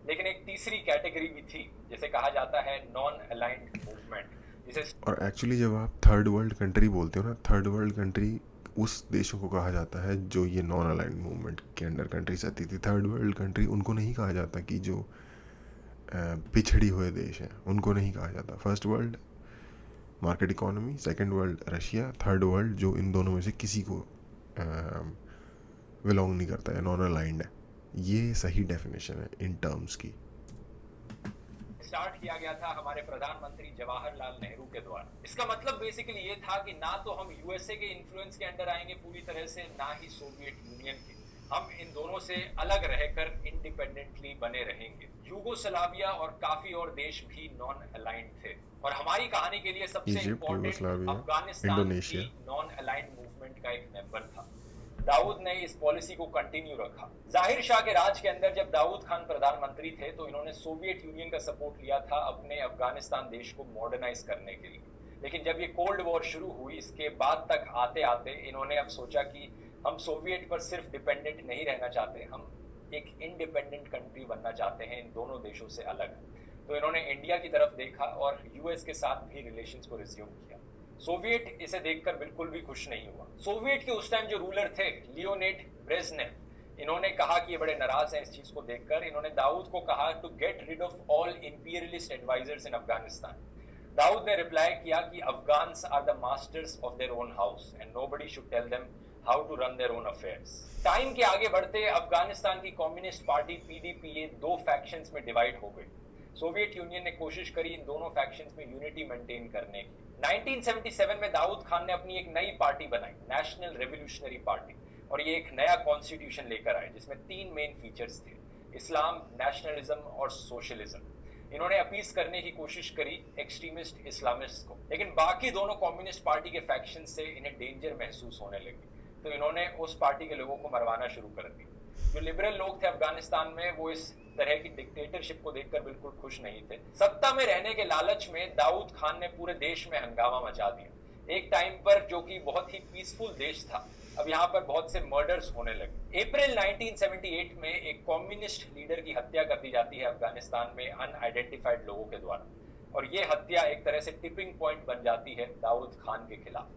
लेकिन एक तीसरी कैटेगरी भी थी जिसे कहा जाता है नॉन अलाइंड मूवमेंट, जिसे और एक्चुअली जब आप थर्ड वर्ल्ड कंट्री बोलते हो ना, थर्ड वर्ल्ड कंट्री उस देशों को कहा जाता है जो ये नॉन अलाइंड मूवमेंट के अंडर कंट्रीज आती थी। थर्ड वर्ल्ड कंट्री उनको नहीं कहा जाता कि जो पिछड़ी हुए देश हैं, उनको नहीं कहा जाता। First world market economy, second world Russia, third world जो इन दोनों में से किसी को बिलोंग नहीं करता है, नॉन अलाइंड है। ये सही डेफिनेशन है इन टर्म्स की। स्टार्ट किया गया था हमारे प्रधानमंत्री जवाहरलाल नेहरू के द्वारा। इसका मतलब बेसिकली ये था कि ना तो हम यूएसए के इन्फ्लुएंस के अंडर आएंगे पूरी तरह से, ना ही सोवियत यूनियन के। हम इन दोनों से अलग रहकर इंडिपेंडेंटली बने रहेंगे। यूगोस्लाविया और काफी और देश भी नॉन अलाइंड थे। और हमारी कहानी के लिए सबसे इम्पोर्टेंट अफगानिस्तान की नॉन अलाइंड मूवमेंट का एक मेंबर था। दाऊद ने इस पॉलिसी को कंटिन्यू रखा। जाहिर शाह के राज के अंदर जब दाऊद खान प्रधानमंत्री थे तो इन्होंने सोवियत यूनियन का सपोर्ट लिया था अपने अफगानिस्तान देश को मॉडर्नाइज करने के लिए। लेकिन जब ये कोल्ड वॉर शुरू हुई, इसके बाद तक आते आते इन्होंने अब सोचा कि हम सोवियत पर सिर्फ डिपेंडेंट नहीं रहना चाहते, हम एक इंडिपेंडेंट कंट्री बनना चाहते हैं इन दोनों देशों से अलग। तो इन्होंने इंडिया की तरफ देखा और यूएस के साथ भी रिलेशंस को रिज्यूम किया। सोवियत इसे देखकर बिल्कुल भी खुश नहीं हुआ। सोवियत के उस टाइम जो रूलर थे लियोनिड ब्रेजनेव, इन्होंने कहा कि ये बड़े नाराज हैं इस चीज को देखकर। इन्होंने दाऊद को कहा to get rid of all imperialist advisers in Afghanistan. Daoud ने रिप्लाई किया कि Afghans are the masters of their own house and nobody should tell them how to run their own affairs. Time के आगे बढ़ते अफगानिस्तान की कम्युनिस्ट पार्टी पीडीपी दो factions में divide हो गई। सोवियत यूनियन ने कोशिश करी इन दोनों फैक्शंस में यूनिटी मेंटेन करने की। 1977 में दाऊद खान ने अपनी एक नई पार्टी बनाई, नेशनल रेवोल्यूशनरी पार्टी, और ये एक नया कॉन्स्टिट्यूशन लेकर आए जिसमें 3 मेन फीचर्स थे, इस्लाम, नेशनलिज्म और सोशलिज्म। इन्होंने अपीस करने की कोशिश करी एक्सट्रीमिस्ट इस्लामिस्ट को, लेकिन बाकी दोनों कम्युनिस्ट पार्टी के फैक्शन से इन्हें डेंजर महसूस होने लगी, तो इन्होंने उस पार्टी के लोगों को मरवाना शुरू कर दिया। जो लिबरल लोग थे अफगानिस्तान में, वो इस तरह की डिक्टेटरशिप को देखकर बिल्कुल खुश नहीं थे। सत्ता में रहने के लालच में दाऊद खान ने पूरे देश में हंगामा मचा दिया। एक टाइम पर जो कि बहुत ही पीसफुल देश था, अब यहाँ पर बहुत से मर्डर्स होने लगे। अप्रैल 1978 में एक कम्युनिस्ट लीडर की हत्या कर दी जाती है अफगानिस्तान में अनआइडेंटिफाइड लोगों के द्वारा, और ये हत्या एक तरह से टिपिंग पॉइंट बन जाती है दाऊद खान के खिलाफ।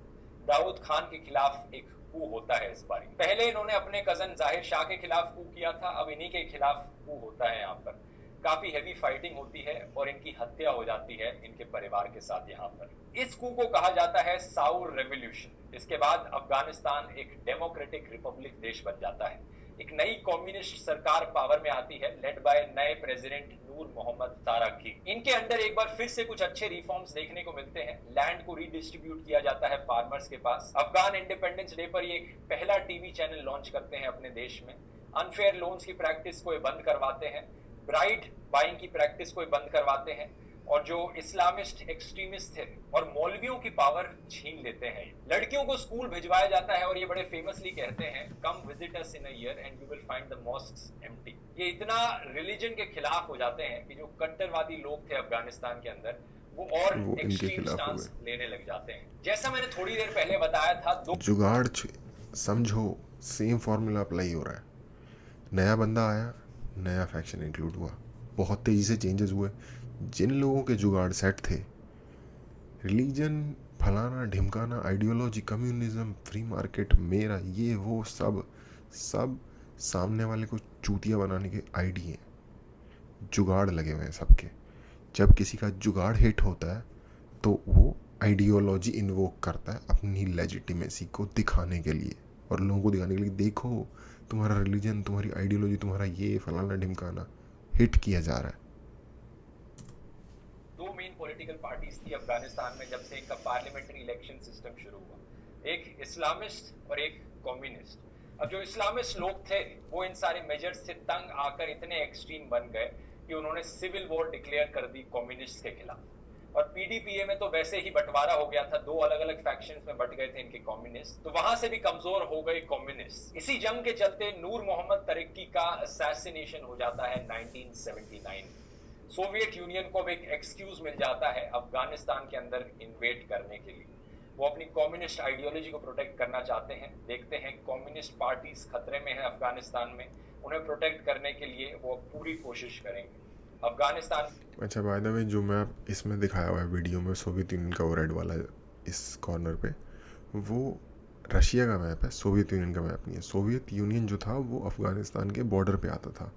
दाऊद खान के खिलाफ एक कू होता है इस बार। पहले इन्होंने अपने कजन जाहिर शाह के खिलाफ कू किया था, अब इन्हीं के खिलाफ कू होता है। यहाँ पर काफी हेवी फाइटिंग होती है और इनकी हत्या हो जाती है इनके परिवार के साथ। यहाँ पर इस कू को कहा जाता है साउर रेवोल्यूशन। इसके बाद अफगानिस्तान एक डेमोक्रेटिक रिपब्लिक देश बन जाता है। एक नई कम्युनिस्ट सरकार पावर में आती है, लेड बाय नए प्रेसिडेंट नूर मोहम्मद तारकी। इनके अंदर एक बार फिर से कुछ अच्छे रिफॉर्म्स देखने को मिलते हैं। लैंड को रीडिस्ट्रीब्यूट किया जाता है फार्मर्स के पास। अफगान इंडिपेंडेंस डे पर ये पहला टीवी चैनल लॉन्च करते हैं अपने देश में। अनफेयर लोन्स की प्रैक्टिस को ये बंद करवाते हैं, ब्राइड बाइंग की प्रैक्टिस को ये बंद करवाते हैं, और जो इस्लामिस्ट एक्सट्रीमिस्ट थे और मौलवियों की पावर छीन लेते हैं। लड़कियों को स्कूल भिजवाया जाता है और ये बड़े फेमसली कहते हैं, come visit us in a year and you will find the mosques empty. ये इतना रिलीजन के खिलाफ हो जाते हैं कि जो कट्टरवादी लोग थे अफगानिस्तान के अंदर, वो और एक्सट्रीम स्टांस लेने लग जाते हैं। जैसा मैंने थोड़ी देर पहले बताया था, दो जुगाड़ समझो, सेम फॉर्मूला अप्लाई हो रहा है। नया बंदा आया, नया फैक्शन इंक्लूड हुआ, बहुत तेज़ी से चेंजेस हुए। जिन लोगों के जुगाड़ सेट थे, रिलीजन, फलाना ढिमकाना, आइडियोलॉजी, कम्युनिज्म, फ्री मार्केट, मेरा ये वो, सब सामने वाले को चूतिया बनाने के आइडिया, जुगाड़ लगे हुए हैं सबके। जब किसी का जुगाड़ हिट होता है तो वो आइडियोलॉजी इन्वोक करता है अपनी लेजिटिमेसी को दिखाने के लिए, और लोगों को दिखाने के लिए, देखो तुम्हारा रिलीजन, तुम्हारी आइडियोलॉजी, तुम्हारा ये फलाना ढिमकाना हिट किया जा रहा है। दो मेन पॉलिटिकल पार्टीज थी अफगानिस्तान में जब से इनका पार्लियामेंट्री इलेक्शन सिस्टम शुरू हुआ, एक इस्लामिस्ट और एक कम्युनिस्ट। अब जो इस्लामिस्ट लोग थे वो इन सारे मेजर्स से तंग आकर इतने एक्सट्रीम बन गए कि उन्होंने सिविल वॉर डिक्लेयर कर दी कम्युनिस्ट के खिलाफ। और पीडीपीए में तो वैसे ही बंटवारा हो गया था, दो अलग अलग फैक्शंस में बट गए थे इनके कम्युनिस्ट, तो वहां से भी कमजोर हो गए कम्युनिस्ट। इसी जंग के चलते नूर मोहम्मद तरिक्की का असैसिनेशन हो जाता है 1979। सोवियत यूनियन को भी एक एक्सक्यूज मिल जाता है अफगानिस्तान के अंदर इन्वेट करने के लिए। वो अपनी कम्युनिस्ट आइडियोलॉजी को प्रोटेक्ट करना चाहते हैं। देखते हैं कम्युनिस्ट पार्टीज खतरे में है अफगानिस्तान में, उन्हें प्रोटेक्ट करने के लिए वो पूरी कोशिश करेंगे। अफगानिस्तान। अच्छा, बाय द वे जो मैप इसमें दिखाया हुआ है वीडियो में, सोवियत यूनियन का वो रेड वाला इस कॉर्नर पे, वो रशिया का मैप है, सोवियत यूनियन का मैप नहीं है। सोवियत यूनियन जो था वो अफ़गानिस्तान के बॉर्डर पे आता था,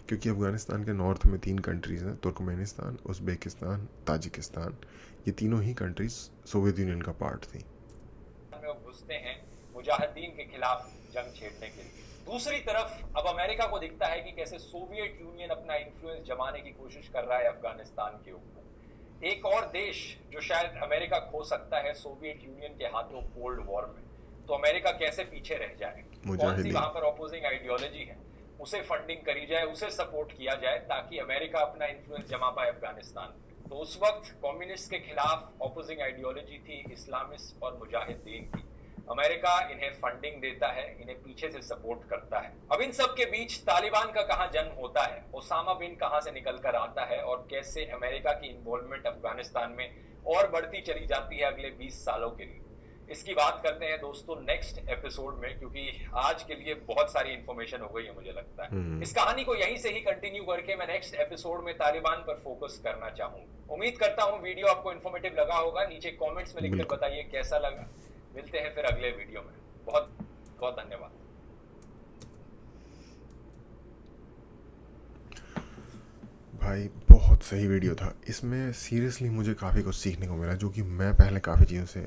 क्योंकि अफ़गानिस्तान के नॉर्थ में 3 कंट्रीज़ हैं, तुर्कमेनिस्तान, उज़्बेकिस्तान, ताजिकिस्तान। ये तीनों ही कंट्रीज़ सोवियत यूनियन का पार्ट थी। में वो घुसते हैं मुजाहिदीन के खिलाफ जंग छेड़ने के लिए। दूसरी तरफ अब अमेरिका को दिखता है कि कैसे सोवियत यूनियन अपना इन्फ्लुएंस जमाने की कोशिश कर रहा है अफगानिस्तान के ऊपर। एक और देश जो शायद अमेरिका खो सकता है सोवियत यूनियन के हाथों कोल्ड वॉर में, तो अमेरिका कैसे पीछे रह जाए? कौन सी वहां पर ऑपोजिंग आइडियोलॉजी है, उसे फंडिंग करी जाए, उसे सपोर्ट किया जाए ताकि अमेरिका अपना इन्फ्लुएंस जमा पाए अफगानिस्तान। तो उस वक्त कम्युनिस्ट के खिलाफ ऑपोजिंग आइडियोलॉजी थी इस्लामिस्ट और मुजाहिदीन की। अमेरिका इन्हें फंडिंग देता है, इन्हें पीछे से सपोर्ट करता है। अब इन सब के बीच तालिबान का कहां जन्म होता है, ओसामा बिन कहां से निकल कर आता है, और कैसे अमेरिका की इन्वॉल्वमेंट अफगानिस्तान में और बढ़ती चली जाती है अगले 20 सालों के लिए, इसकी बात करते हैं दोस्तों नेक्स्ट एपिसोड में, क्योंकि आज के लिए बहुत सारी इंफॉर्मेशन हो गई है मुझे लगता है। इस कहानी को यहीं से ही कंटिन्यू करके मैं नेक्स्ट एपिसोड में तालिबान पर फोकस करना चाहूंगा। उम्मीद करता हूं वीडियो आपको इन्फॉर्मेटिव लगा होगा। नीचे कमेंट्स में लिखकर बताइए कैसा लगा। मिलते हैं फिर अगले वीडियो में। बहुत बहुत धन्यवाद। भाई बहुत सही वीडियो था। इसमें सीरियसली मुझे काफ़ी कुछ सीखने को मिला, जो कि मैं पहले काफ़ी चीज़ों से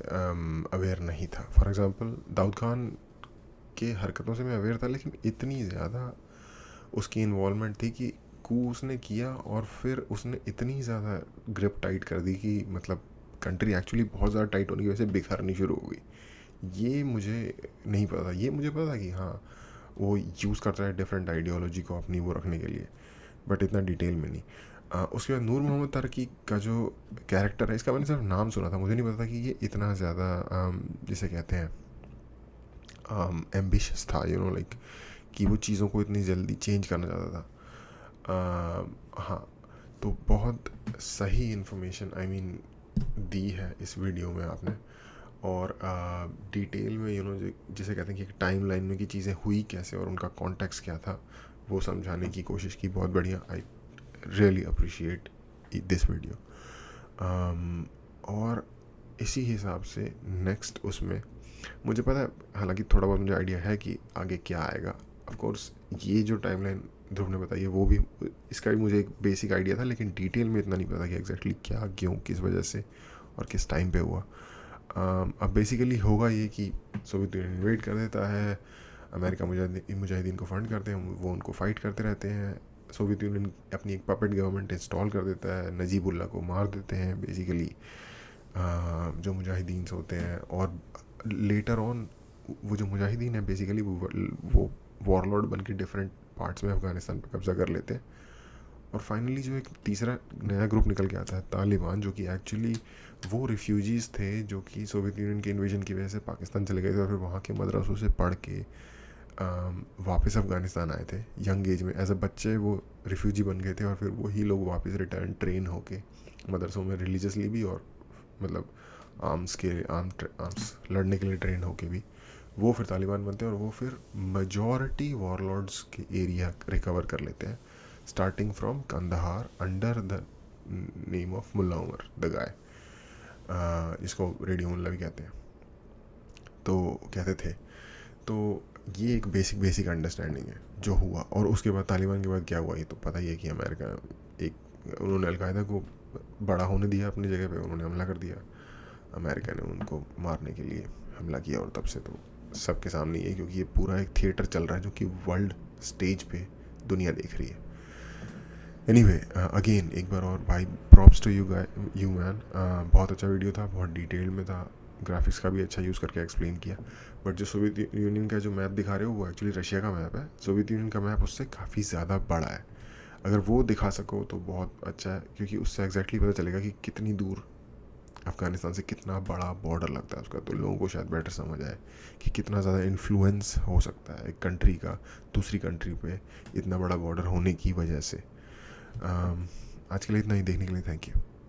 अवेयर नहीं था। फॉर एग्ज़ाम्पल दाऊद खान के हरकतों से मैं अवेयर था, लेकिन इतनी ज़्यादा उसकी इन्वॉल्वमेंट थी कि कू उसने किया और फिर उसने इतनी ज़्यादा ग्रिप टाइट कर दी कि मतलब कंट्री एक्चुअली बहुत ज़्यादा टाइट होने की वजह से बिखरनी शुरू हो गई। ये मुझे नहीं पता था। ये मुझे पता था कि हाँ वो यूज़ करता है डिफरेंट आइडियोलॉजी को अपनी वो रखने के लिए, बट इतना डिटेल में नहीं। उसके बाद नूर मोहम्मद तरिक्की का जो कैरेक्टर है, इसका मैंने सिर्फ नाम सुना था, मुझे नहीं पता था कि ये इतना ज़्यादा जिसे कहते हैं एम्बिशियस था, यू नो लाइक कि वो चीज़ों को इतनी जल्दी चेंज करना चाहता था। हाँ, तो बहुत सही इन्फॉर्मेशन दी है इस वीडियो में आपने, और डिटेल में यू नो जिसे कहते हैं कि एक टाइम लाइन में कि चीज़ें हुई कैसे और उनका कॉन्टेक्स्ट क्या था, वो समझाने की कोशिश की। बहुत बढ़िया, I really appreciate this video. और इसी हिसाब से नेक्स्ट उसमें मुझे पता है, हालांकि थोड़ा बहुत मुझे आइडिया है कि आगे क्या आएगा। ऑफ कोर्स ये जो टाइमलाइन ध्रुव ने बताई है वो भी, इसका भी मुझे एक बेसिक आइडिया था, लेकिन डिटेल में इतना नहीं पता कि एग्जैक्टली क्या, क्यों, किस वजह से और किस टाइम पे हुआ। अब बेसिकली होगा ये कि सोवियत यूनियन इन्वेट कर देता है, अमेरिका मुजाहिदीन को फंड करते हैं, वो उनको फाइट करते रहते हैं। सोवियत यूनियन अपनी एक पपेट गवर्नमेंट इंस्टॉल कर देता है, नजीबुल्ला को मार देते हैं बेसिकली जो मुजाहिदीन होते हैं। और लेटर ऑन वो जो मुजाहिदीन है बेसिकली वो वॉरलॉर्ड बन के डिफरेंट पार्ट्स में अफ़गानिस्तान पर कब्ज़ा कर लेते हैं। और फाइनली जो एक तीसरा नया ग्रुप निकल के आता है तालिबान, जो कि एक्चुअली वो रिफ्यूजीज़ थे जो कि सोवियत यूनियन के इन्वेजन की वजह से पाकिस्तान चले गए थे और फिर वहाँ के मदरसों से पढ़ के वापस अफ़गानिस्तान आए थे यंग एज में। एज अ बच्चे वो रिफ्यूजी बन गए थे और फिर वही लोग वापस रिटर्न ट्रेन होके मदरसों में रिलीजियसली भी और मतलब आर्म्स लड़ने के लिए ट्रेन होके भी वो फिर तालिबान बनते हैं। और वो फिर मेजॉरिटी वॉरलॉर्ड्स के एरिया रिकवर कर लेते हैं, starting from Kandahar under the name of Mullah Omar the guy, जिसको रेडियो मुल्ला भी कहते हैं, तो कहते थे। तो ये एक बेसिक अंडरस्टैंडिंग है जो हुआ। और उसके बाद तालिबान के बाद क्या हुआ ये तो पता ही है कि अमेरिका उन्होंने अलकायदा को बड़ा होने दिया अपनी जगह पे, उन्होंने हमला कर दिया, अमेरिका ने उनको मारने के लिए हमला किया। और तब से तो सबके सामने ही है, क्योंकि ये पूरा एक थिएटर चल रहा है जो कि वर्ल्ड स्टेज पे दुनिया देख रही है। एनीवे अगेन एक बार और भाई प्रॉप्स टू यू मैन, बहुत अच्छा वीडियो था, बहुत डिटेल में था, ग्राफिक्स का भी अच्छा यूज़ करके एक्सप्लेन किया। बट जो सोवियत यूनियन का जो मैप दिखा रहे हो वो एक्चुअली रशिया का मैप है। सोवियत यूनियन का मैप उससे काफ़ी ज़्यादा बड़ा है। अगर वो दिखा सको तो बहुत अच्छा है, क्योंकि उससे एग्जैक्टली पता चलेगा कि कितनी दूर अफ़गानिस्तान से कितना बड़ा बॉर्डर लगता है उसका, तो लोगों को शायद बेटर समझ आए कि कितना ज़्यादा इन्फ्लुएंस हो सकता है एक कंट्री का दूसरी कंट्री पे इतना बड़ा बॉर्डर होने की वजह से। आज के लिए इतना ही, देखने के लिए थैंक यू।